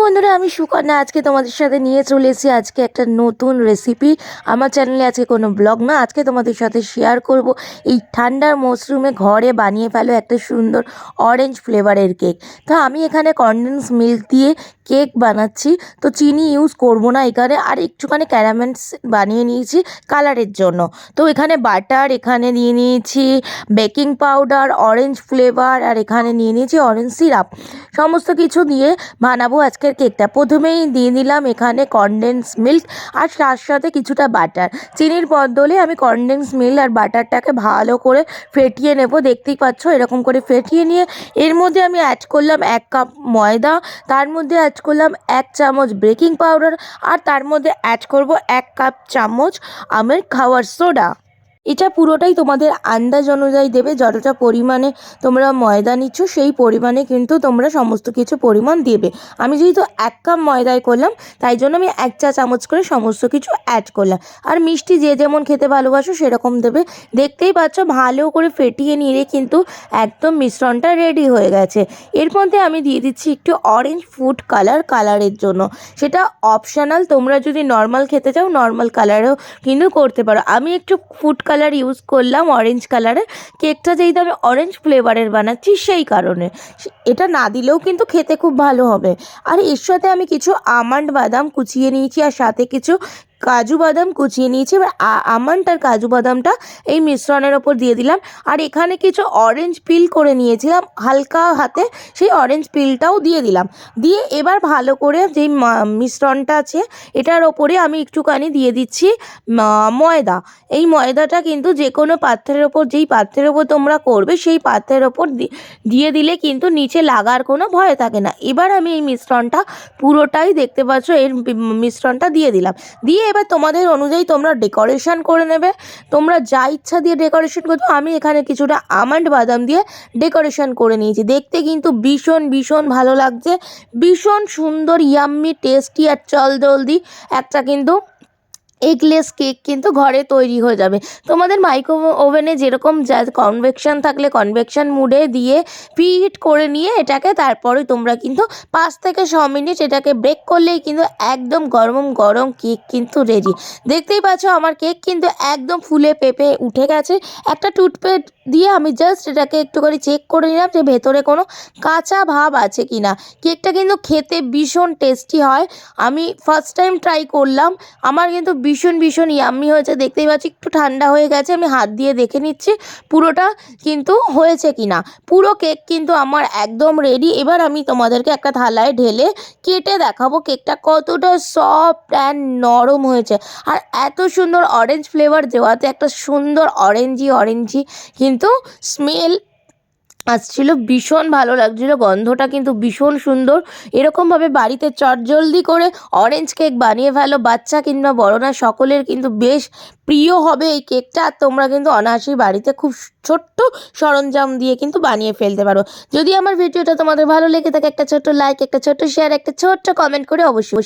বন্ধুরা, আমি সুকন্যা আজকে তোমাদের সাথে নিয়ে চলে এসেছি আজকে একটা নতুন রেসিপি। আমার চ্যানেলে আজকে কোনো ব্লগ না, আজকে তোমাদের সাথে শেয়ার করব এই ঠান্ডার মরশুমে ঘরে বানিয়ে ফেলো একটা সুন্দর অরেঞ্জ ফ্লেভারের কেক। তো আমি এখানে কনডেন্স মিল্ক দিয়ে কেক বানাচ্ছি, তো চিনি ইউজ করব না এখানে। আর একটুখানি ক্যারামেলস বানিয়ে নিয়েছি কালারের জন্য। তো এখানে বাটার, এখানে নিয়ে নিয়েছি বেকিং পাউডার, অরেঞ্জ ফ্লেভার, আর এখানে নিয়ে নিয়েছি অরেঞ্জ সিরাপ। সমস্ত কিছু দিয়ে বানাবো আজকের কেকটা। প্রথমেই দিয়ে নিলাম এখানে কনডেন্স মিল্ক আর তার সাথে কিছুটা বাটার। চিনির বদলে আমি কনডেন্স মিল্ক আর বাটারটাকে ভালো করে ফেটিয়ে নেব। দেখতেই পাচ্ছ, এরকম করে ফেটিয়ে নিয়ে এর মধ্যে আমি অ্যাড করলাম 1 কাপ ময়দা, তার মধ্যে অ্যাড করলাম 1 চামচ বেকিং পাউডার, আর তার মধ্যে অ্যাড করব 1 কাপ চামচ আমের খাওয়ার সোডা। এটা পুরোটাই তোমাদের আন্দাজ অনুযায়ী দেবে। যতটা পরিমাণে তোমরা ময়দা নিচ্ছ সেই পরিমাণে কিন্তু তোমরা সমস্ত কিছু পরিমাণ দেবে। আমি যেহেতু 1 কাপ ময়দায় করলাম, তাই জন্য আমি 1 চা চামচ করে সমস্ত কিছু অ্যাড করলাম। আর মিষ্টি যে যেমন খেতে ভালোবাসো সেরকম দেবে। দেখতেই পাচ্ছ, ভালো করে ফেটিয়ে নিয়ে কিন্তু একদম মিশ্রণটা রেডি হয়ে গেছে। এর মধ্যে আমি দিয়ে দিচ্ছি একটু অরেঞ্জ ফুড কালারের জন্য। সেটা অপশনাল, তোমরা যদি নর্মাল খেতে চাও নর্মাল কালারেও কিন্তু করতে পারো। আমি একটু ফুড কালার ইউজ করলাম অরেঞ্জ কালারে। কেকটা যেহেতু আমি অরেঞ্জ ফ্লেভারের বানাচ্ছি সেই কারণে এটা না দিলেও কিন্তু খেতে খুব ভালো হবে। আর এর সাথে আমি কিছু আমন্ড বাদাম কুচিয়ে নিয়েছি, আর সাথে কিছু কাজু বাদাম কুচিয়ে নিয়েছি। এবার আমন্ড আর কাজু বাদামটা এই মিশ্রণের ওপর দিয়ে দিলাম। আর এখানে কিছু অরেঞ্জ পিল করে নিয়েছিলাম হালকা হাতে, সেই অরেঞ্জ পিলটাও দিয়ে দিলাম। দিয়ে এবার ভালো করে যেই মিশ্রণটা আছে এটার ওপরে আমি একটুখানি দিয়ে দিচ্ছি ময়দা। এই ময়দাটা কিন্তু যে কোনো পাত্রের ওপর, যেই পাত্রের ওপর তোমরা করবে সেই পাত্রের ওপর দিয়ে দিলে কিন্তু নিচে লাগার কোনো ভয় থাকে না। এবার আমি এই মিশ্রণটা পুরোটাই, দেখতে পাচ্ছ, এর মিশ্রণটা দিয়ে দিলাম। দিয়ে এবার তোমাদের অনুযায়ী তোমরা ডেকোরেশন করে নেবে। তোমরা যা ইচ্ছা দিয়ে ডেকোরেশন করতে। আমি এখানে কিছুটা আমন্ড বাদাম দিয়ে ডেকোরেশন করে নিয়েছি। দেখতে কিন্তু ভীষণ ভালো লাগছে, ভীষণ সুন্দর, ইয়াম্মি, টেস্টি আর জলদি একটা কিন্তু এগলেস কেক কিন্তু ঘরে তৈরি হয়ে যাবে। তোমাদের মাইক্রো ওভেনে যেরকম কনভেকশন থাকলে কনভেকশন মুডে দিয়ে প্রিহিট করে নিয়ে এটাকে তারপরে তোমরা কিন্তু 5 থেকে 6 মিনিট এটাকে বেক করলেই কিন্তু একদম গরম কেক কিন্তু রেডি। দেখতেই পাচ্ছ আমার কেক কিন্তু একদম ফুলে পেঁপে উঠে গেছে। একটা টুথপেস্ট দিয়ে আমি জাস্ট এটাকে একটু করে চেক করে নিলাম যে ভেতরে কোনো কাঁচা ভাব আছে কি না। কেকটা কিন্তু খেতে ভীষণ টেস্টি হয়। আমি ফার্স্ট টাইম ট্রাই করলাম, আমার কিন্তু ভীষণ ইয়াম্মি হয়েছে। দেখতেই পাচ্ছি একটু ঠান্ডা হয়ে গেছে, আমি হাত দিয়ে দেখে নিচ্ছি পুরোটা কিন্তু হয়েছে কি না। পুরো কেক কিন্তু আমার একদম রেডি। এবার আমি তোমাদেরকে একটা থালায় ঢেলে কেটে দেখাবো কেকটা কতটা সফট অ্যান্ড নরম হয়েছে। আর এত সুন্দর অরেঞ্জ ফ্লেভার দেওয়াতে একটা সুন্দর অরেঞ্জি কিন্তু স্মেল আসছিল, ভীষণ ভালো লাগছিলো। গন্ধটা কিন্তু ভীষণ সুন্দর। এরকমভাবে বাড়িতে চটজলদি করে অরেঞ্জ কেক বানিয়ে ফেলো, বাচ্চা কিংবা বড়রা সকলের কিন্তু বেশ প্রিয় হবে এই কেকটা। আর তোমরা কিন্তু অনায়াসেই বাড়িতে খুব ছোট্ট সরঞ্জাম দিয়ে কিন্তু বানিয়ে ফেলতে পারো। যদি আমার ভিডিওটা তোমাদের ভালো লেগে থাকে, একটা ছোট্ট লাইক, একটা ছোট্ট শেয়ার, একটা ছোট্ট কমেন্ট করে অবশ্যই